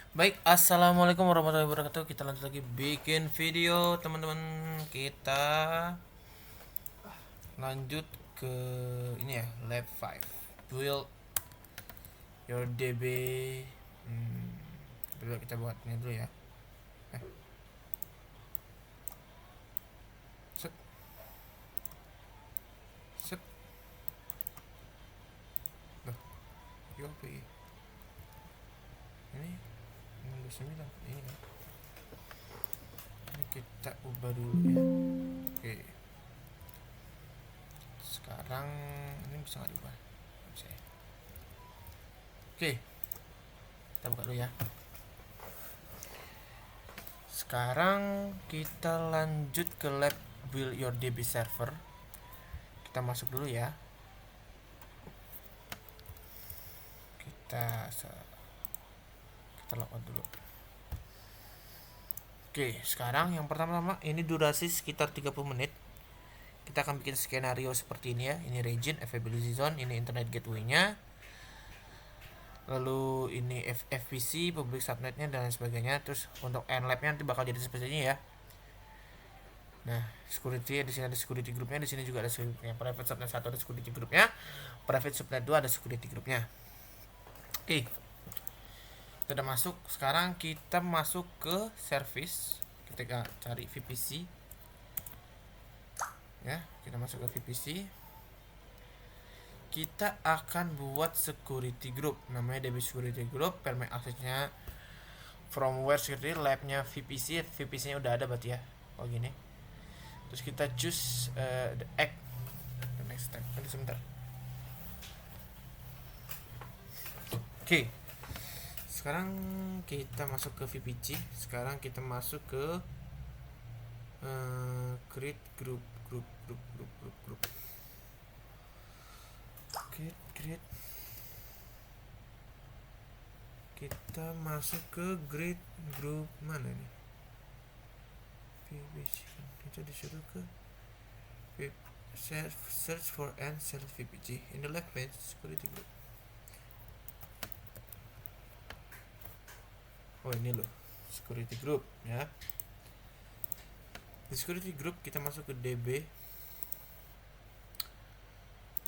Baik, assalamualaikum warahmatullahi wabarakatuh. Kita lanjut lagi bikin video, teman-teman. Kita lanjut ke ini ya, lab 5. Build your DB. Dulu kita buat ini dulu ya. Eh, set, set. Loh, apa ini? Ini 69. Ini kan. Ini kita ubah dulu ya. Oke. Sekarang ini bisa nggak diubah? Bisa ya. Oke, kita buka dulu ya. Sekarang kita lanjut ke lab build your DB server. Kita masuk dulu ya. Kita logout dulu. Oke, sekarang yang pertama-tama ini durasi sekitar 30 menit. Kita akan bikin skenario seperti ini ya. Ini region, availability zone, ini internet gateway-nya. Lalu ini FVC, public subnetnya dan lain sebagainya. Terus untuk nlab-nya nanti bakal jadi seperti ini ya. Nah, security di sini ada security groupnya, di sini juga ada security-nya. Private subnet 1 ada security groupnya, private subnet 2 ada security groupnya. Oke, kita udah masuk. Sekarang kita masuk ke service. Kita cari VPC ya, kita masuk ke VPC. Kita akan buat security group, namanya DB security group. Permit aksesnya from where security, labnya VPC. VPC nya udah ada berarti ya. Oh gini. Terus kita choose the act, the next step. Nanti sebentar. Oke, sekarang kita masuk ke VPC. Sekarang kita masuk ke create group. Create. Kita masuk ke create group mana nih? VPC. Kita disuruh ke search for and self VPC in the left page security group. Oh ini loh, security group ya. Di security group kita masuk ke DB.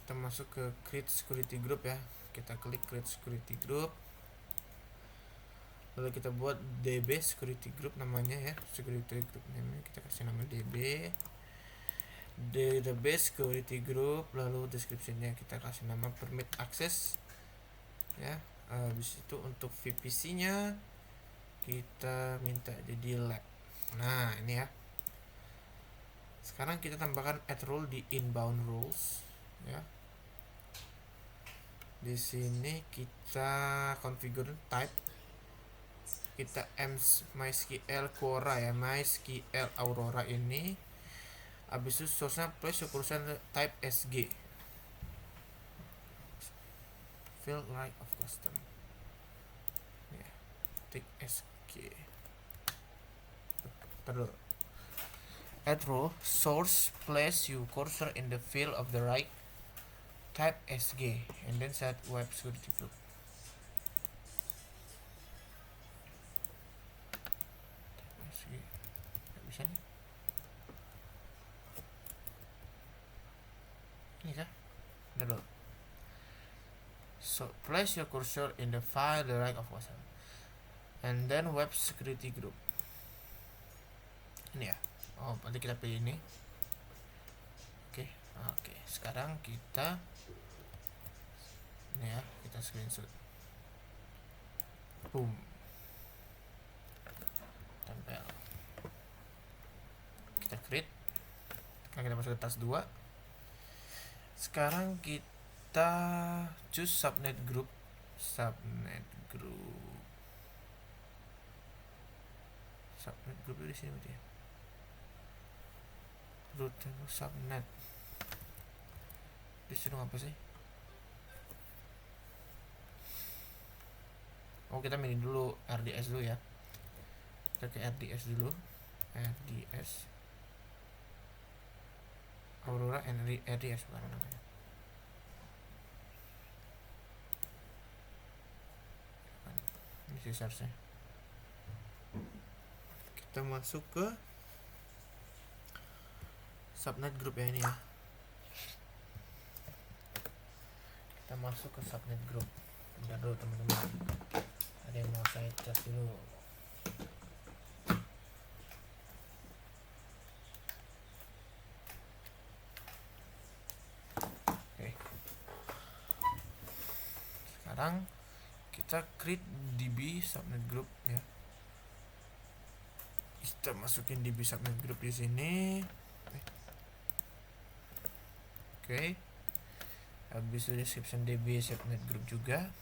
Kita masuk ke create security group ya. Kita klik create security group. Lalu kita buat DB security group namanya ya. Security group namanya kita kasih nama DB. Database security group. Lalu descriptionnya kita kasih nama permit access ya. Habis itu untuk VPC nya kita minta jadi lab. Nah ini ya. Sekarang kita tambahkan add rule di inbound rules ya. Di sini kita configure type. Kita MySQL Quora ya, MySQL Aurora ini. Habis itu source-nya place your cursor type SG. Fill right of custom. Ya, take SG. Terus add rule source place your cursor in the field of the right type SG and then set web security group. SG nggak bisa nih. Ini kah? Udah dulu. So place your cursor in the file the right of custom and then web security group. Ini ya. Oh, nanti kita pilih ini. Oke. Sekarang kita ini ya, kita screenshot. Boom. Tempel. Kita create. Sekarang kita masuk ke task 2. Sekarang kita choose subnet group. Subnet group di sini berarti ya. Root subnet. Disuruh apa sih? Oh kita milih dulu RDS dulu ya. Kita ke RDS dulu. RDS Aurora RDS bukan namanya. Ini sih searchnya. kita masuk ke subnet group ya, ini ya. Kita masuk ke subnet group. Bentar dulu teman-teman, ada yang mau saya cas dulu. Oke, sekarang kita create db subnet group ya. Kita masukin db subnet group di sini. Oke. Habis itu description db subnet group juga.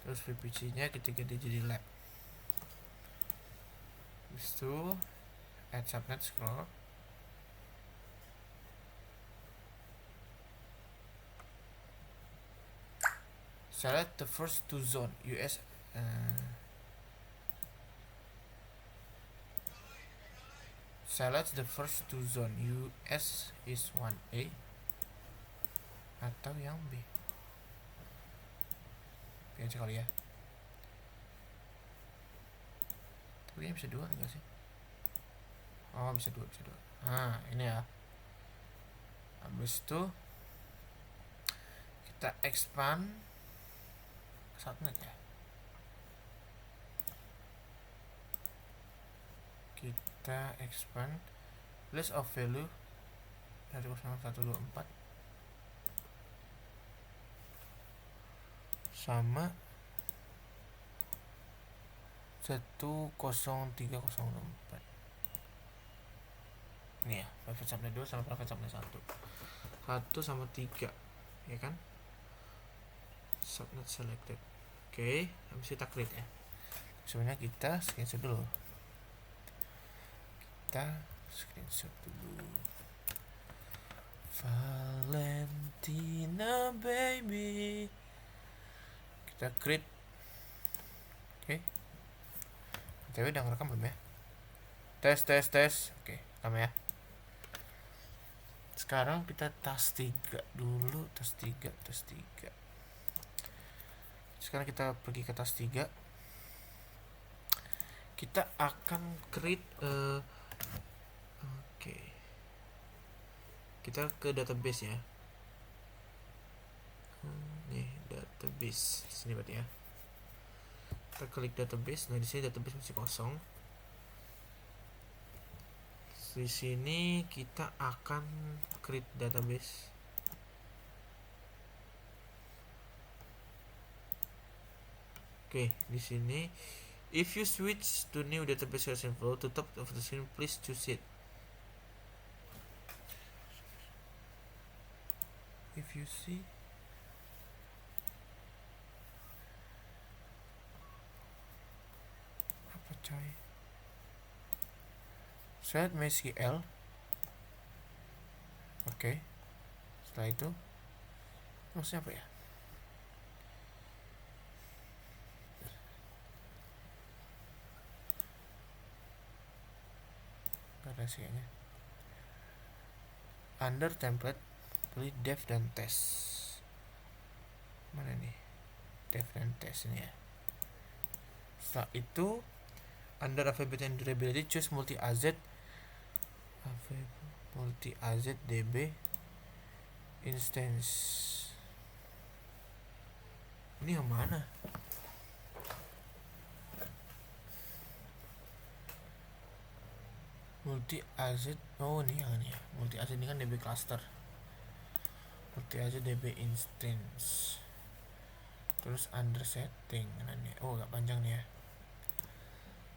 Terus VPC nya kita ganti jadi lab. Habis itu add subnet, scroll. Select the first two zone US. Select the first two zone US is 1A atau yang B. Pilih aja kali ya. Tapi bisa dua enggak sih? Oh, bisa dua. Nah, ini ya. Habis itu kita expand subnet ya. Kita expand list of value dari 0124 sama 10304. Ini ya, private subnet 2 sama private subnet 1. 1 sama 3, ya kan? Subnet selected. Oke, habis kita create ya. Sebenarnya kita screenshot dulu. Valentina baby. Kita create. Oke. Cewek udah ngerekam belum ya? Tes. Oke, lama ya. Sekarang kita tas 3 dulu, tas 3. Sekarang kita pergi ke tas 3. Kita akan create oke. Kita ke database ya. Nih, database. Sini berarti ya. Kita klik database. Nah, di sini database masih kosong. Di sini kita akan create database. Oke, di sini if you switch to new database version flow to top of the screen, please choose it. If you see apa coy? Set MySQL. Oke. Setelah itu maksudnya apa ya? Ada sih kayaknya. Under template pilih dev dan test. Mana nih? Dev dan test ini ya. Setelah itu under availability and durability choose multi AZ DB instance. Ini yang mana? Multi AZ. Oh, ini yang ini ya. Multi AZ ini kan DB cluster. Multi AZ DB instance. Terus under setting. Nah, ini. Oh, agak panjang nih ya.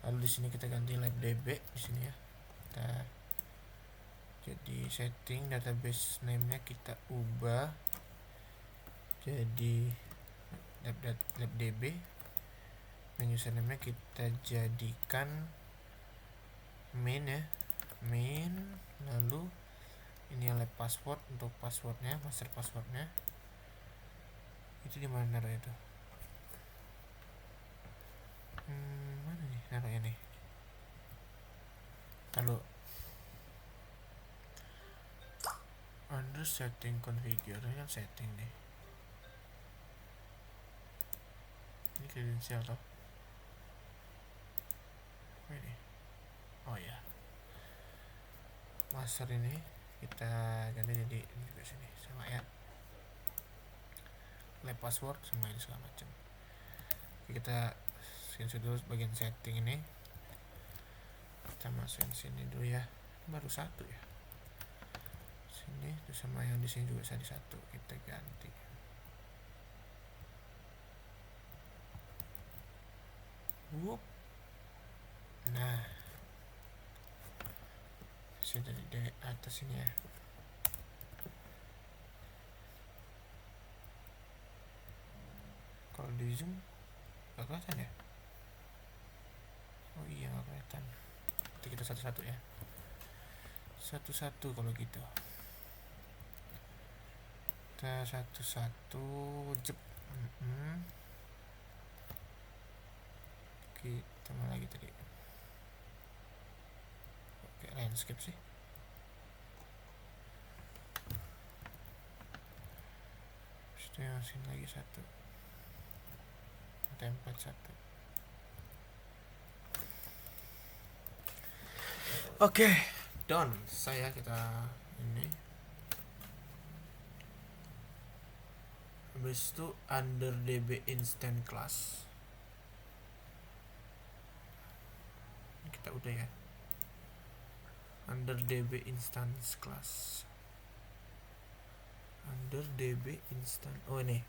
Lalu di sini kita ganti lab DB di sini ya. Kita jadi setting database name-nya kita ubah jadi lab DB. Dan username-nya kita jadikan main ya, main. Lalu ini lab password untuk passwordnya, master passwordnya itu di mana naruh itu? Mana nih naruhnya nih? Lalu under setting configure kan setting nih. Ini kredensial toh. Ini oh ya, master ini kita ganti jadi ini juga sini sama ya, lab password sama ini segala macam. Oke, kita screenshot dulu bagian setting ini, kita masukin sini dulu ya, baru satu ya sini, terus sama yang di sini juga jadi satu, kita ganti. Wup. Nah, sini dari atas ini ya. Kalau di zoom gak kelihatan ya? Oh iya gak kelihatan. Nanti kita satu-satu ya. Satu-satu kalau gitu. Kita satu-satu jep. Kita mana lagi tadi? Oke, landscape sih. Terus masukin lagi satu. Template satu. Oke, done. Kita ini. Habis itu under db instant class. Kita udah ya. Under db instance class. Under db instant. Oh ini.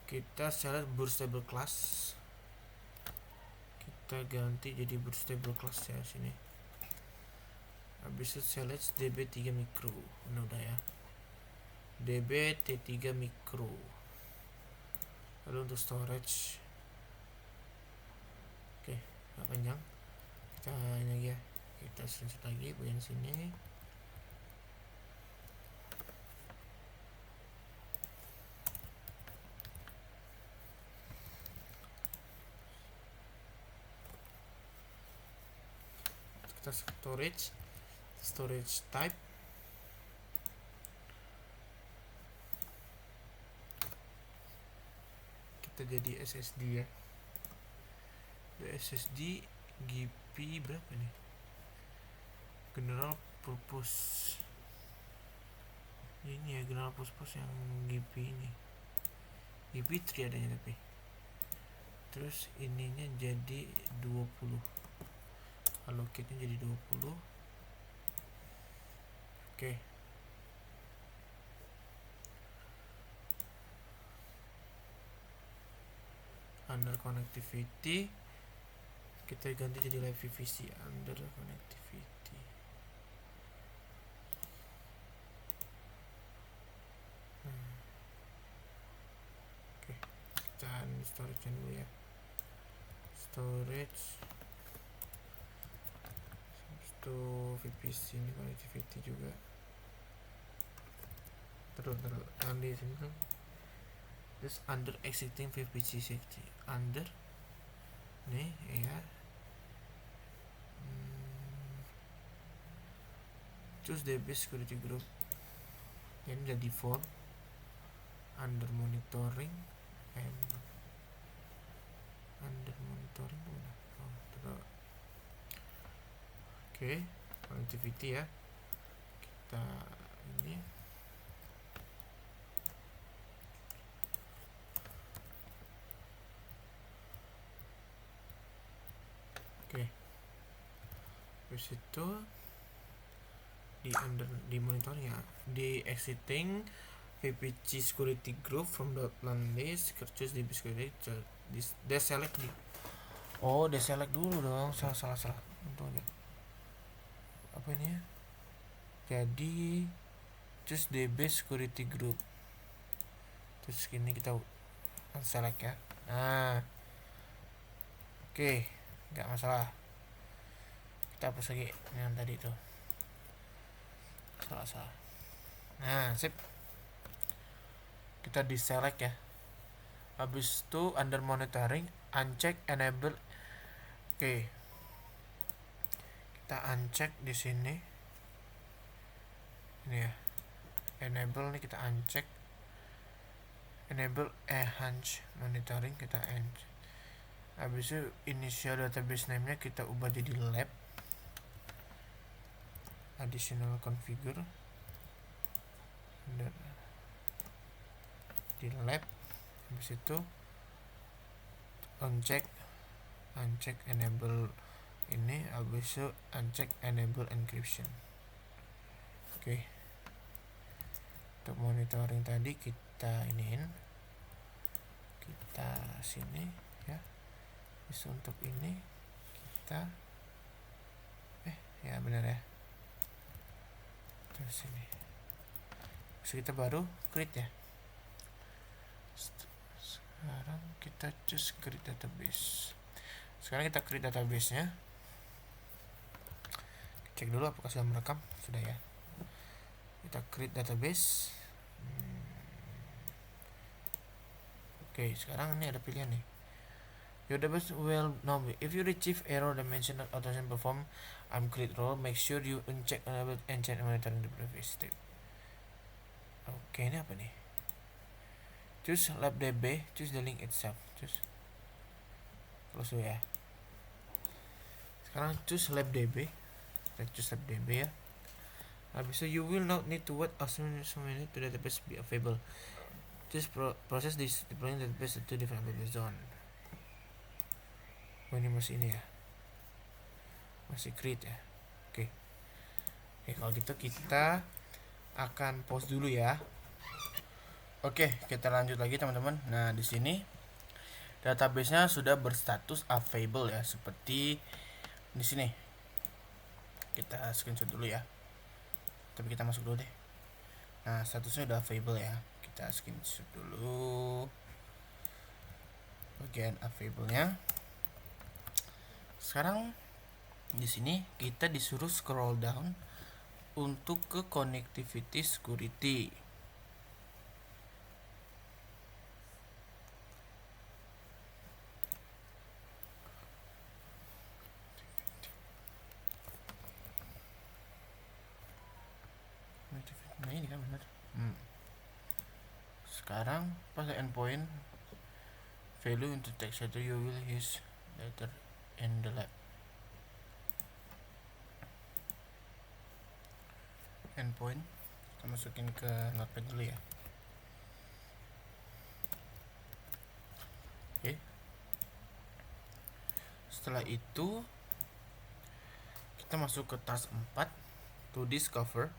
Kita select bootstable class. Kita ganti jadi bootstable class ya sini. Habis itu select db3 micro. Ini udah ya. db-t3 micro. Lalu untuk storage, oke, gak panjang, kita ini ya, kita screenshot lagi bagian sini. Kita storage type, kita jadi SSD ya. SSD GP berapa nih? General purpose ini ya, general purpose yang GP ini, GP3 adanya tapi. Terus ininya jadi 20, allocate-nya jadi 20. Oke. Under connectivity kita ganti jadi live VPC. Under connectivity. Oke, kita storage dulu ya. Storage itu VPC, ini connectivity juga. Terus di sini kan. Terus under existing VPC safety, under nih ya. Choose DB security group. Ini udah default. Under monitoring and under monitoring udah. Terus. Oke, connectivity ya. Kita ini. Oke. Terus itu di monitor ya, di exiting VPC security group from the LAN list, choose DB security, deselect di. Oh, deselect dulu dong. Salah. Untung aja. Apa ini ya? Jadi choose DB security group. Terus gini kita select ya. Nah. Oke, nggak masalah. Kita hapus lagi yang tadi itu. Salah. Nah, sip. Kita deselect ya. Habis itu under monitoring, uncheck enable. Oke. Kita uncheck di sini. Ini ya. Enable nih kita uncheck. Enable enhance monitoring kita Habis itu initial database name nya kita ubah jadi lab, additional configure dan di lab. Habis itu uncheck enable ini, habis itu uncheck enable encryption. Oke. Untuk monitoring tadi kita iniin, kita sini ya. Terus untuk ini kita ya benar ya, terus ini terus kita baru create ya. Sekarang kita choose create database. Sekarang kita create database nya, cek dulu apakah sudah merekam. Sudah ya, kita create database. Oke, sekarang ini ada pilihan nih. Your database will now be, if you retrieve error that mention automation perform create role, make sure you uncheck enable and check monitoring the previous step. Oke, ini apa nih? Choose labdb, choose the link itself, choose close dulu ya. Sekarang choose labdb, kita choose labdb ya. Habis itu you will not need to wait as soon as to database be available. Just process this deploying database to different database zone. Oh, ini masih ini ya, masih create ya. Oke, kalau gitu kita akan pause dulu ya. Oke, kita lanjut lagi teman-teman. Nah, di sini database-nya sudah berstatus available ya, seperti di sini. Kita screenshot dulu ya. Tapi kita masuk dulu deh. Nah, statusnya udah available ya. Kita screenshot dulu bagian available-nya. Sekarang di sini kita disuruh scroll down untuk ke connectivity security. Nah, ini kan benar. Sekarang pakai endpoint value untuk text editor you will use later in the lab. Endpoint kita masukin ke notepad dulu ya. Oke. Setelah itu kita masuk ke task 4 to discover.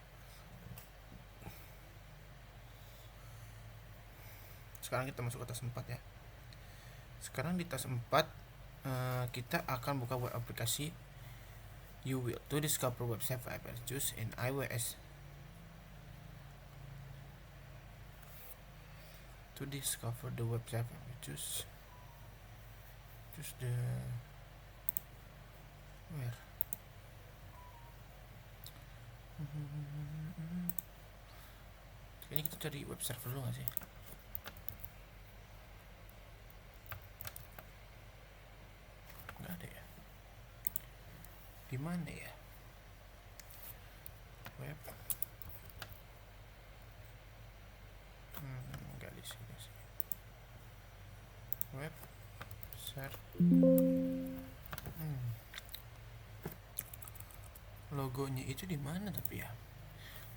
Sekarang kita masuk ke task 4 ya. Sekarang di task 4 kita akan buka web aplikasi. You will to discover website files choose in iOS. To discover the website choose the where. Ini kita cari web server dulu nggak sih? Nggak ada ya. Di mana ya? Web. Nggak di sini sih. Web server. Logonya itu di mana tapi ya?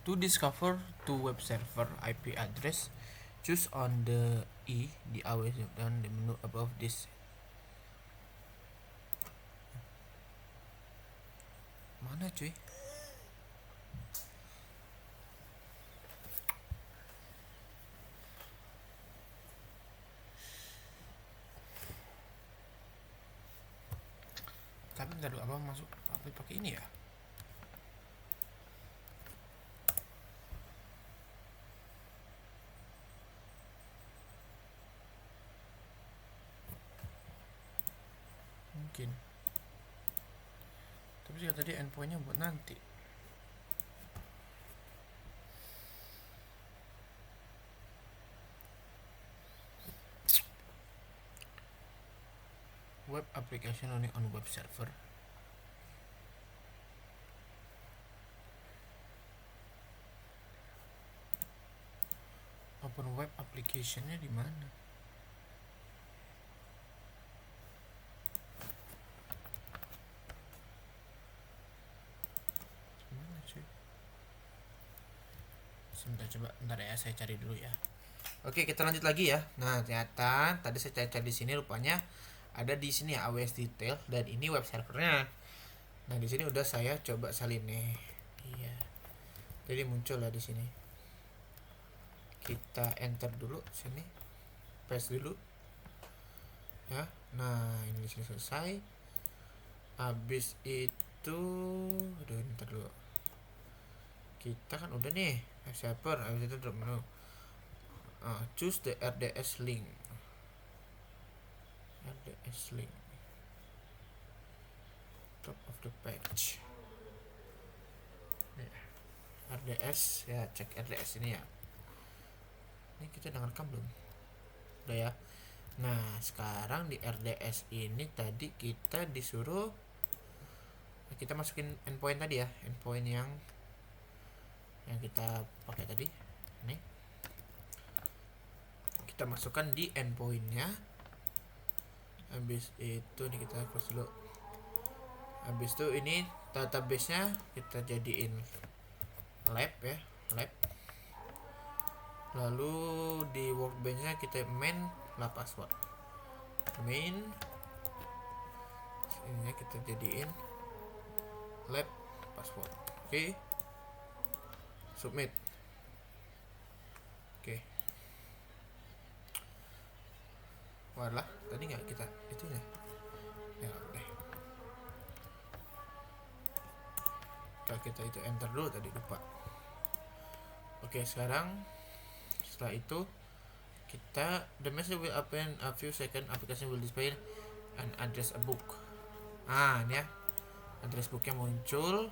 To discover to web server IP address, choose on the di iOS dan the menu above this. Mana cuy? Tapi ntar dulu, abang masuk apa pakai ini ya? Mungkin. Tapi sih tadi endpointnya buat nanti. Web application running on web server. Open web applicationnya di mana? Bentar ya, saya cari dulu ya. Oke, kita lanjut lagi ya. Nah, ternyata tadi saya cari di sini, rupanya ada di sini ya, AWS detail, dan ini web servernya. Nah, di sini udah saya coba salin nih. Iya. Jadi muncul lah di sini. Kita enter dulu sini. Paste dulu. Ya. Nah, ini di sini selesai. Habis itu, aduh, ntar dulu. Kita kan udah nih, server. Habis itu drop menu. Choose the RDS link. RDS link. Top of the page. RDS ya, cek RDS ini ya. Ini kita udah ngerekam belum? Udah ya. Nah, sekarang di RDS ini tadi kita disuruh kita masukin endpoint tadi ya, endpoint yang kita pakai tadi. Ini kita masukkan di endpointnya. Habis itu nih kita close dulu. Habis itu ini database-nya kita jadiin lab ya, lab. Lalu di workbench-nya kita main lah password. Main ini kita jadiin lab password. Oke. Submit. Oke. Walah, tadi nggak kita itu ya udah. Kita itu enter dulu tadi, lupa. Oke, sekarang setelah itu kita the message will open a few seconds, application will display an address a book. Ini ya, address booknya muncul.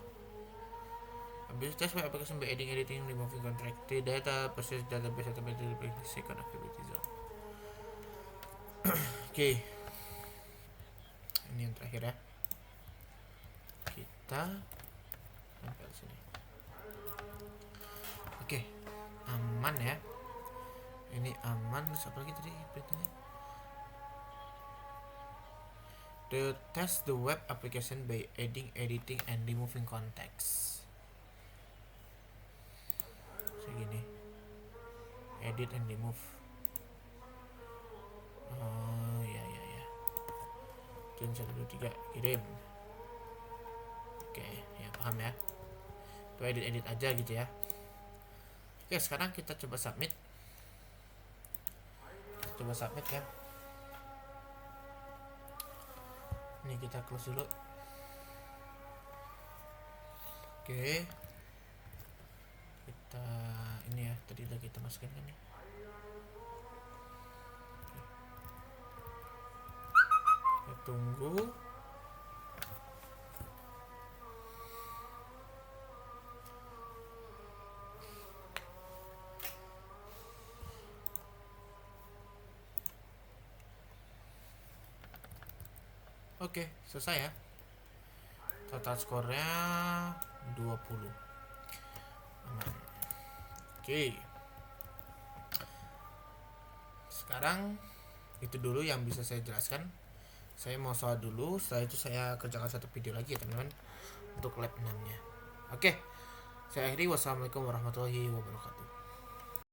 Habis test web application by adding, editing, removing contracted data, process database automatically second activity zone. Oke. Ini yang terakhir ya. Kita sampai sini. Oke, aman ya. Ini aman. Apa lagi tadi beritanya? Test the web application by adding, editing, and removing context. Segini. Edit and remove. Ya. Tune 1, 2, 3 kirim. Oke, ya paham ya. Itu edit aja gitu ya. Oke, sekarang kita coba submit. Ya. Ini kita close dulu. Oke. Kita ini ya, tadi udah kita masukin kan nih. Kita tunggu. Oke, selesai ya. Total skornya 20. Aman. Oke. Sekarang itu dulu yang bisa saya jelaskan. Saya mau sholat dulu, setelah itu saya kerjakan satu video lagi ya teman-teman untuk lab 6 nya. Oke. Saya akhiri, wassalamualaikum warahmatullahi wabarakatuh.